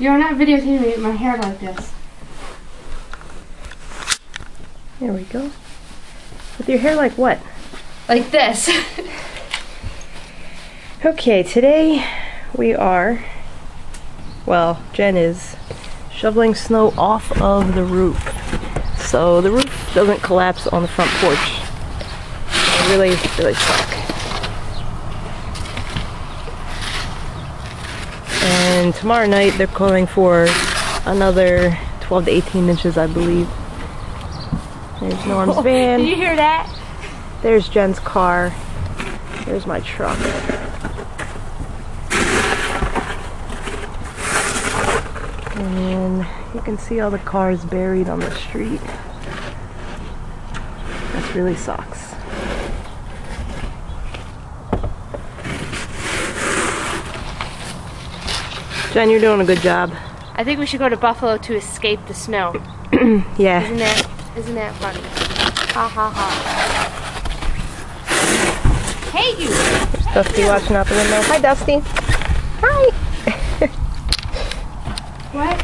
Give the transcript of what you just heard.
You're not videotaping me with my hair like this. There we go. With your hair like what? Like this. Okay, today we are, well, Jen is shoveling snow off of the roof. So the roof doesn't collapse on the front porch. It really suck. And tomorrow night they're calling for another 12 to 18 inches, I believe. There's Norm's van. Did you hear that? There's Jen's car. There's my truck. And you can see all the cars buried on the street. This really sucks. Jen, you're doing a good job. I think we should go to Buffalo to escape the snow. Yeah. Isn't that funny? Ha ha ha. Hey you! There's Dusty watching out the window. Hi Dusty. Hi. What?